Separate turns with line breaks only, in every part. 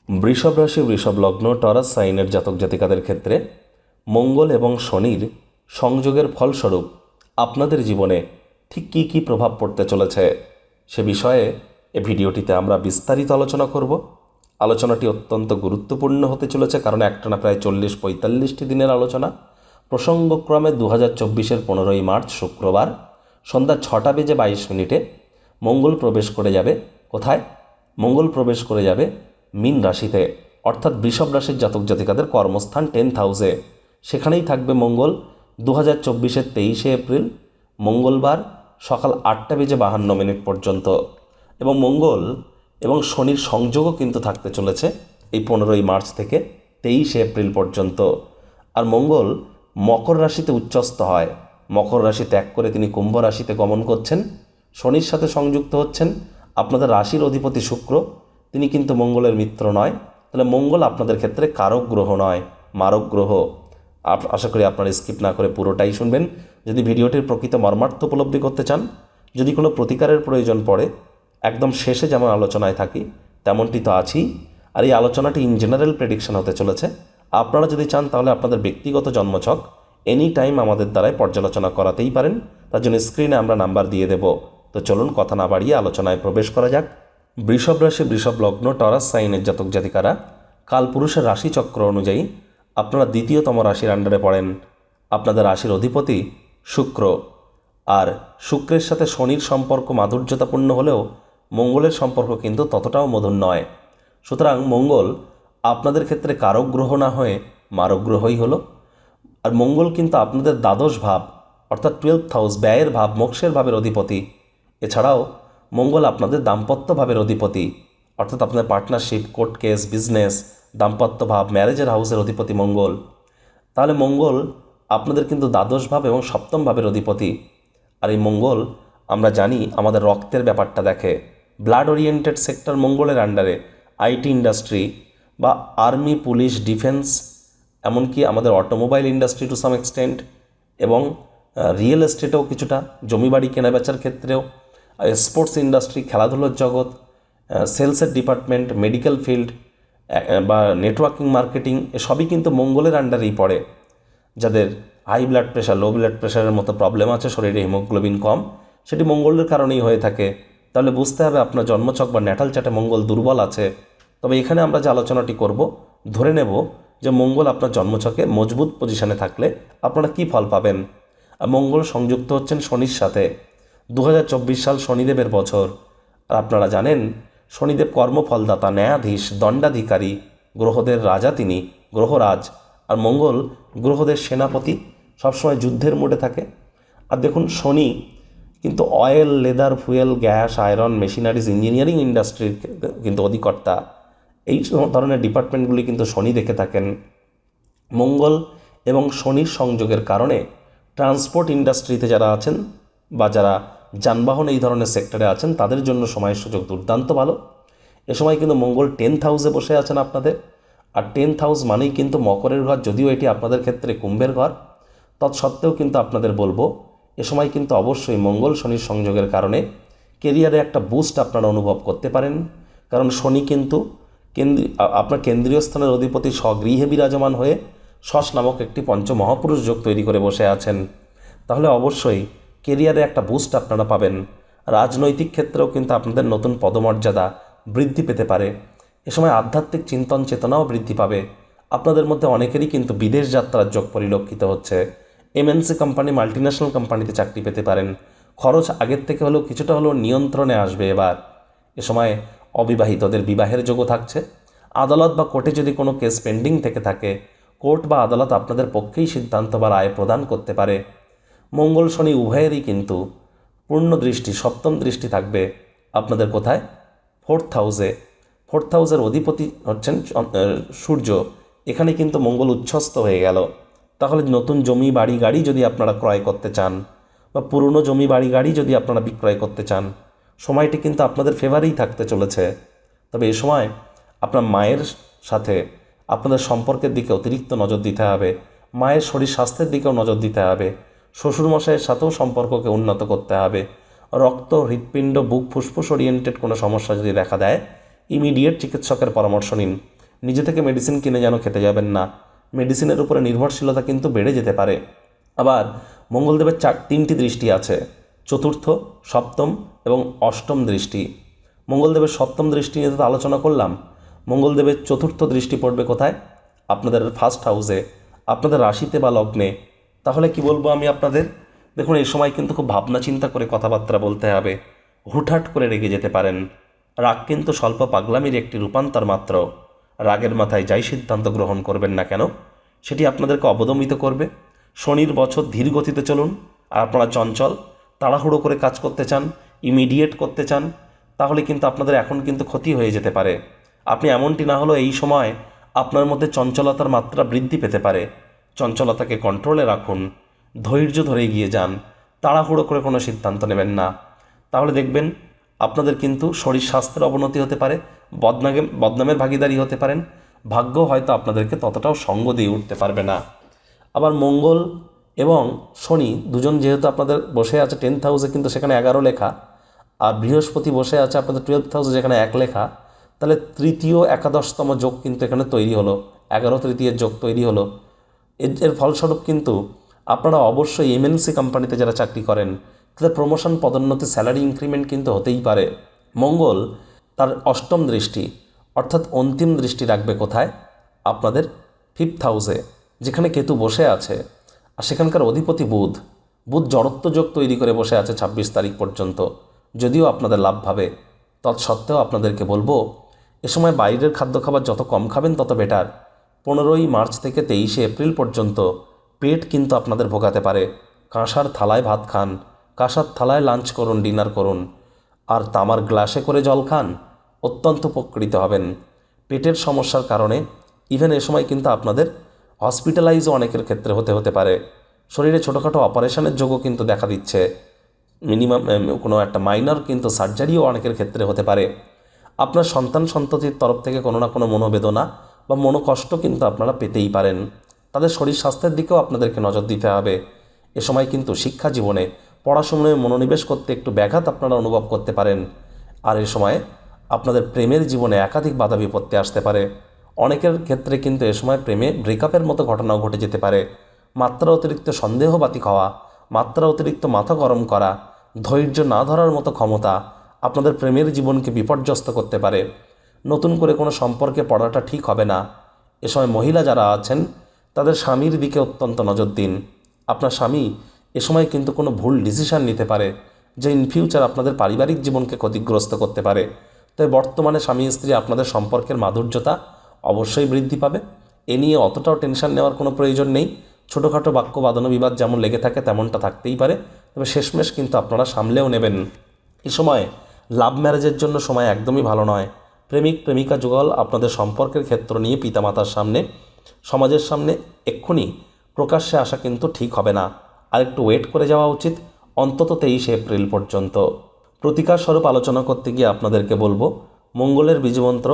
বৃষভ রাশি, বৃষভ লগ্ন, টরাস সাইনের জাতক জাতিকাদের ক্ষেত্রে মঙ্গল এবং শনির সংযোগের ফলস্বরূপ আপনাদের জীবনে ঠিক কী কী প্রভাব পড়তে চলেছে সে বিষয়ে এই ভিডিওটিতে আমরা বিস্তারিত আলোচনা করব। আলোচনাটি অত্যন্ত গুরুত্বপূর্ণ হতে চলেছে, কারণ একটানা প্রায় 40-45টি দিনের আলোচনা। প্রসঙ্গক্রমে 2024-এর 15ই মার্চ শুক্রবার সন্ধ্যা 6:22 মঙ্গল প্রবেশ করে যাবে কোথায়? মঙ্গল প্রবেশ করে যাবে মীন রাশিতে, অর্থাৎ বৃষভ রাশির জাতক জাতিকাদের কর্মস্থান 10th হাউসে। সেখানেই থাকবে মঙ্গল 2024-এর 23শে এপ্রিল মঙ্গলবার সকাল 8:52 পর্যন্ত। এবং মঙ্গল এবং শনির সংযোগও কিন্তু থাকতে চলেছে এই 15ই মার্চ থেকে 23শে এপ্রিল পর্যন্ত। আর মঙ্গল মকর রাশিতে উচ্চস্থ হয়, মকর রাশি ত্যাগ করে তিনি কুম্ভ রাশিতে গমন করছেন, শনির সাথে সংযুক্ত হচ্ছেন। আপনাদের রাশির অধিপতি শুক্র, তিনি কিন্তু মঙ্গলের মিত্র নয়। তাহলে মঙ্গল আপনাদের ক্ষেত্রে কারক গ্রহ নয়, মারক গ্রহ। আশা করি আপনারা স্কিপ না করে পুরোটাই শুনবেন। যদি ভিডিওটির প্রকৃত মর্মার্থ উপলব্ধি করতে চান, যদি কোনো প্রতিকারের প্রয়োজন পড়ে, একদম শেষে যেমন আলোচনায় থাকি তেমনটি তো আছেই। আর এই আলোচনাটি ইন জেনারেল প্রেডিকশন হতে চলেছে। আপনারা যদি চান তাহলে আপনাদের ব্যক্তিগত জন্মছক এনি টাইম আমাদের দ্বারাই পর্যালোচনা করাতেই পারেন। তার জন্য স্ক্রিনে আমরা নাম্বার দিয়ে দেব। তো চলুন কথা না বাড়িয়ে আলোচনায় প্রবেশ করা যাক। বৃষভ রাশি, বৃষভ লগ্ন, টরাস সাইনের জাতক জাতিকারা কালপুরুষের রাশিচক্র অনুযায়ী আপনারা দ্বিতীয়তম রাশির আন্ডারে পড়েন। আপনাদের রাশির অধিপতি শুক্র, আর শুক্রের সাথে শনির সম্পর্ক মাধুর্যতাপূর্ণ হলেও মঙ্গলের সম্পর্ক কিন্তু ততটাও মধুর নয়। সুতরাং মঙ্গল আপনাদের ক্ষেত্রে কারক গ্রহ না হয়ে মারক গ্রহই হলো। আর মঙ্গল কিন্তু আপনাদের দ্বাদশ ভাব অর্থাৎ 12th হাউস, ব্যয়ের ভাব, মোক্ষের ভাবের অধিপতি। এছাড়াও মঙ্গল আপনাদের দাম্পত্য ভাবের অধিপতি, অর্থাৎ আপনাদের পার্টনারশিপ, কোর্ট কেস, বিজনেস, দাম্পত্য ভাব, ম্যারেজের হাউসের অধিপতি মঙ্গল। তাহলে মঙ্গল আপনাদের কিন্তু দ্বাদশ ভাব এবং সপ্তম ভাবের অধিপতি। আর এই মঙ্গল আমরা জানি আমাদের রক্তের ব্যাপারটা দেখে। ব্লাড ওরিয়েন্টেড সেক্টর মঙ্গলের আন্ডারে আইটি ইন্ডাস্ট্রি বা আর্মি, পুলিশ, ডিফেন্স, এমনকি আমাদের automobile industry to some extent, এবং রিয়েল এস্টেটেও কিছুটা, জমিবাড়ি কেনাবেচার ক্ষেত্রেও, স্পোর্টস ইন্ডাস্ট্রি, খেলাধুলোর জগৎ, সেলসের ডিপার্টমেন্ট, মেডিকেল ফিল্ড বা নেটওয়ার্কিং, মার্কেটিং, এসবই কিন্তু মঙ্গলের আন্ডারেই পড়ে। যাদের high blood pressure, low blood প্রেশারের মতো প্রবলেম আছে, শরীরে হিমোগ্লোবিন কম, সেটি মঙ্গলের কারণেই হয়ে থাকে। তাহলে বুঝতে হবে আপনার জন্মছক বা ন্যাটাল চার্টে মঙ্গল দুর্বল আছে। তবে এখানে আমরা যে আলোচনাটি করব, ধরে নেব যে মঙ্গল আপনার জন্মছকে মজবুত পজিশনে থাকলে আপনারা কী ফল পাবেন। আর মঙ্গল সংযুক্ত হচ্ছেন শনির সাথে। 2024 সাল শনিদেবের বছর। আর আপনারা জানেন শনিদেব কর্মফলদাতা, ন্যায়াধীশ, দণ্ডাধিকারী, গ্রহদের রাজা তিনি, গ্রহরাজ। আর মঙ্গল গ্রহদের সেনাপতি, সবসময় যুদ্ধের মোডে থাকে। আর দেখুন শনি কিন্তু oil, leather, fuel, gas, iron, machineries, engineering ইন্ডাস্ট্রির কিন্তু অধিকর্তা। এই ধরনের ডিপার্টমেন্টগুলি কিন্তু শনি দেখে থাকেন। মঙ্গল এবং শনির সংযোগের কারণে ট্রান্সপোর্ট ইন্ডাস্ট্রিতে যারা আছেন বা যারা যানবাহন এই ধরনের সেক্টরে আছেন তাদের জন্য সময়ের সুযোগ দুর্দান্ত ভালো। এ সময় কিন্তু মঙ্গল 10th হাউসে বসে আছেন আপনাদের। আর 10th হাউস মানেই কিন্তু মকরের ঘর, যদিও এটি আপনাদের ক্ষেত্রে কুম্ভের ঘর। তৎসত্ত্বেও কিন্তু আপনাদের বলবো এ সময় কিন্তু অবশ্যই মঙ্গল শনির সংযোগের কারণে কেরিয়ারে একটা বুস্ট আপনারা অনুভব করতে পারেন। কারণ শনি কিন্তু আপনার কেন্দ্রীয় স্থানের অধিপতি স্বগৃহে বিরাজমান হয়ে শশ নামক একটি পঞ্চমহাপুরুষ যোগ তৈরি করে বসে আছেন। তাহলে অবশ্যই কেরিয়ারে একটা বুস্ট আপনারা পাবেন। রাজনৈতিক ক্ষেত্রেও কিন্তু আপনাদের নতুন পদমর্যাদা বৃদ্ধি পেতে পারে। এ সময় আধ্যাত্মিক চিন্তন চেতনাও বৃদ্ধি পাবে। আপনাদের মধ্যে অনেকেরই কিন্তু বিদেশ যাত্রার যোগ পরিলক্ষিত হচ্ছে। এমএনসি কোম্পানি, মাল্টিন্যাশনাল কোম্পানিতে চাকরি পেতে পারেন। খরচ আগের থেকে হলেও কিছুটা হলেও নিয়ন্ত্রণে আসবে এবার। এ সময় অবিবাহিতদের বিবাহের যোগও থাকছে। আদালত বা কোর্টে যদি কোনো কেস পেন্ডিং থেকে থাকে, কোর্ট বা আদালত আপনাদের পক্ষেই সিদ্ধান্ত বা রায় প্রদান করতে পারে। মঙ্গল শনি উভয়েরই কিন্তু পূর্ণ দৃষ্টি, সপ্তম দৃষ্টি থাকবে আপনাদের কোথায়? 4th হাউসে। 4th হাউসের অধিপতি হচ্ছেন সূর্য। এখানে কিন্তু মঙ্গল উচ্ছ্বস্ত হয়ে গেল। তাহলে নতুন জমি, বাড়ি, গাড়ি যদি আপনারা ক্রয় করতে চান বা পুরনো জমি, বাড়ি, গাড়ি যদি আপনারা বিক্রয় করতে চান, সময়টি কিন্তু আপনাদের ফেভারেই থাকতে চলেছে। তবে এ সময় আপনার মায়ের সাথে আপনাদের সম্পর্কের দিকে অতিরিক্ত নজর দিতে হবে। মায়ের শরীর স্বাস্থ্যের দিকেও নজর দিতে হবে। শ্বশুরমশাইয়ের সাথেও সম্পর্ককে উন্নত করতে হবে। রক্ত, হৃৎপিণ্ড, বুক, ফুসফুস ওরিয়েন্টেড কোনো সমস্যা যদি দেখা দেয়, ইমিডিয়েট চিকিৎসকের পরামর্শ নিন। নিজে থেকে মেডিসিন কিনে যেন খেতে যাবেন না, মেডিসিনের উপরে নির্ভরশীলতা কিন্তু বেড়ে যেতে পারে। আবার মঙ্গলদেবের তিনটি দৃষ্টি আছে, চতুর্থ, সপ্তম এবং অষ্টম দৃষ্টি। মঙ্গলদেবের সপ্তম দৃষ্টি নিয়ে তো আলোচনা করলাম। মঙ্গলদেবের চতুর্থ দৃষ্টি পড়বে কোথায়? আপনাদের ফার্স্ট হাউসে, আপনাদের রাশিতে বা লগ্নে। তাহলে কি বলবো আমি আপনাদের? দেখুন, এই সময় কিন্তু খুব ভাবনা চিন্তা করে কথাবার্তা বলতে হবে। হুটহাট করে রেগে যেতে পারেন। রাগ কিন্তু স্বল্প পাগলামির একটি রূপান্তর মাত্র। রাগের মাথায় যাই সিদ্ধান্ত গ্রহণ করবেন না কেন, সেটি আপনাদেরকে অবদমিত করবে। শনির বছর ধীর গতিতে চলুন। আর আপনারা চঞ্চল, তাড়াহুড়ো করে কাজ করতে চান, ইমিডিয়েট করতে চান, তাহলে কিন্তু আপনাদের এখন কিন্তু ক্ষতি হয়ে যেতে পারে। আপনি এমনটি না হলেও এই সময় আপনার মধ্যে চঞ্চলতার মাত্রা বৃদ্ধি পেতে পারে। চঞ্চলতাকে কন্ট্রোলে রাখুন, ধৈর্য ধরে এগিয়ে যান, তাড়াহুড়ো করে কোনো সিদ্ধান্ত নেবেন না। তাহলে দেখবেন আপনাদের কিন্তু শরীর স্বাস্থ্যের অবনতি হতে পারে, বদনামের ভাগীদারি হতে পারেন। ভাগ্য হয়তো আপনাদেরকে ততটাও সঙ্গ দিয়ে উঠতে পারবে না। আবার মঙ্গল এবং শনি দুজন যেহেতু আপনাদের বসে আছে 10th হাউসে, কিন্তু সেখানে 11 লেখা, আর বৃহস্পতি বসে আছে আপনাদের 12th হাউসে যেখানে 1 লেখা, তাহলে তৃতীয় একাদশতম যোগ কিন্তু এখানে তৈরি হলো, 11 তৃতীয়ের যোগ তৈরি হলো। এর ফলস্বরূপ কিন্তু আপনারা অবশ্যই এমএনসি কোম্পানিতে যারা চাকরি করেন তাদের প্রমোশন, পদোন্নতি, স্যালারি ইনক্রিমেন্ট কিন্তু হতেই পারে। মঙ্গল তার অষ্টম দৃষ্টি অর্থাৎ অন্তিম দৃষ্টি রাখবে কোথায়? আপনাদের 5th হাউসে, যেখানে কেতু বসে আছে। আর সেখানকার অধিপতি বুধ জড়ত্ব যোগ তৈরি করে বসে আছে 26 তারিখ পর্যন্ত। যদিও আপনাদের লাভ ভাবে, তৎসত্ত্বেও আপনাদেরকে বলবো এ সময় বাইরের খাদ্য খাবার যত কম খাবেন তত বেটার। 15ই মার্চ থেকে 23শে এপ্রিল পর্যন্ত পেট কিন্তু আপনাদের ভোগাতে পারে। কাঁসার থালায় ভাত খান, কাঁসার থালায় লাঞ্চ করুন, ডিনার করুন, আর তামার গ্লাসে করে জল খান, অত্যন্ত উপকৃত হবেন। পেটের সমস্যার কারণে ইভেন এ সময় কিন্তু আপনাদের হসপিটালাইজও অনেকের ক্ষেত্রে হতে পারে। শরীরে ছোটোখাটো অপারেশনের যোগও কিন্তু দেখা দিচ্ছে। মিনিমাম কোনো একটা মাইনর কিন্তু সার্জারিও অনেকের ক্ষেত্রে হতে পারে। আপনার সন্তান সন্ততির তরফ থেকে কোনো না কোনো মনোবেদনা বা মনোকষ্ট কিন্তু আপনারা পেতেই পারেন। তাদের শরীর স্বাস্থ্যের দিকেও আপনাদেরকে নজর দিতে হবে। এ সময় কিন্তু শিক্ষা জীবনে, পড়াশোনায় মনোনিবেশ করতে একটু ব্যাঘাত আপনারা অনুভব করতে পারেন। আর এ সময় আপনাদের প্রেমের জীবনে একাধিক বাধা বিপত্তি আসতে পারে। অনেকের ক্ষেত্রে কিন্তু এ সময় প্রেমে ব্রেকআপের মতো ঘটনাও ঘটে যেতে পারে। মাত্রা অতিরিক্ত সন্দেহবাতিক হওয়া, মাত্রা অতিরিক্ত মাথা গরম করা, ধৈর্য না ধরার মতো ক্ষমতা আপনাদের প্রেমের জীবনকে বিপর্যস্ত করতে পারে। নতুন করে কোনো সম্পর্কে পড়াটা ঠিক হবে না। এ সময় মহিলা যারা আছেন তাদের স্বামীর দিকে অত্যন্ত নজর দিন। আপনার স্বামী এ সময় কিন্তু কোনো ভুল ডিসিশান নিতে পারে, যে ইন ফিউচার আপনাদের পারিবারিক জীবনকে ক্ষতিগ্রস্ত করতে পারে। তাই বর্তমানে স্বামী স্ত্রী আপনাদের সম্পর্কের মাধুর্যতা অবশ্যই বৃদ্ধি পাবে। এ নিয়ে অতটাও টেনশন নেওয়ার কোনো প্রয়োজন নেই। ছোটোখাটো বাক্য বাদন বিবাদ যেমন লেগে থাকে তেমনটা থাকতেই পারে, তবে শেষমেশ কিন্তু আপনারা সামলেও নেবেন। এই সময় লাভ ম্যারেজের জন্য সময় একদমই ভালো নয়। প্রেমিক প্রেমিকা যুগল আপনাদের সম্পর্কের ক্ষেত্র নিয়ে পিতামাতার সামনে, সমাজের সামনে এক্ষুনি প্রকাশ্যে আসা কিন্তু ঠিক হবে না। আর একটু ওয়েট করে যাওয়া উচিত, অন্তত 23শে এপ্রিল পর্যন্ত। প্রতিকার স্বরূপ আলোচনা করতে গিয়ে আপনাদেরকে বলবো, মঙ্গলের বীজমন্ত্র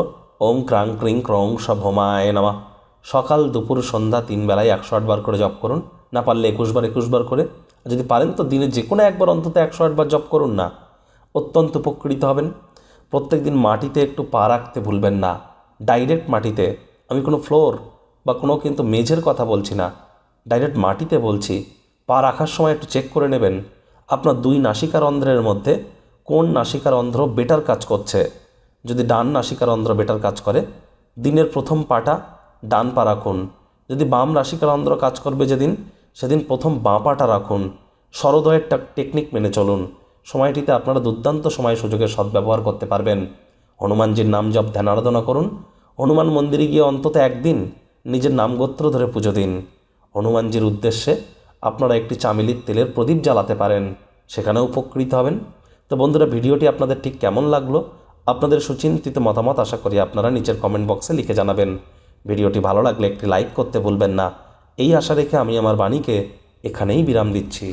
ওম ক্রাং ক্রিং ক্রং সভমায় নমঃ। সকাল দুপুর সন্ধ্যা 3 বেলায় 108 বার করে জপ করুন। না পারলে 21 বার করে, যদি পারেন তো দিনে যে কোনো একবার অন্তত 108 বার জপ করুন না, অত্যন্ত উপকৃত হবেন। প্রত্যেক দিন মাটিতে একটু পা রাখতে ভুলবেন না, ডাইরেক্ট মাটিতে। আমি কোনো ফ্লোর বা কোনো কিন্তু মেঝের কথা বলছি না, ডাইরেক্ট মাটিতে বলছি। পা রাখার সময় একটু চেক করে নেবেন আপনার 2 নাসিকারন্ধ্রের মধ্যে কোন নাসিকারন্ধ্র বেটার কাজ করছে। যদি ডান নাসিকারন্ধ্র বেটার কাজ করে, দিনের প্রথম পাটা ডান পা রাখুন। যদি বাম নাসিকারন্ধ্র কাজ করবে যেদিন, সেদিন প্রথম বাঁ পাটা রাখুন। সরোদয়ের টেকনিক মেনে চলুন। সময়টিতে আপনারা দুর্দান্ত সময় সুযোগের সদ্ব্যবহার করতে পারবেন। হনুমানজির নাম জপ ধ্যান আরাধনা করুন। হনুমান মন্দিরে গিয়ে অন্তত একদিন নিজের নামগোত্র ধরে পুজো দিন। হনুমানজির উদ্দেশ্যে আপনারা একটি চামেলির তেলের প্রদীপ জ্বালাতে পারেন, সেখানেও উপকৃত হবেন। তো বন্ধুরা, ভিডিওটি আপনাদের ঠিক কেমন লাগলো? আপনাদের সুচিন্তিত মতামত আশা করি আপনারা নিচের কমেন্ট বক্সে লিখে জানাবেন। ভিডিওটি ভালো লাগলে একটি লাইক করতে ভুলবেন না। এই আশা রেখে আমি আমার বাণীকে এখানেই বিরাম দিচ্ছি।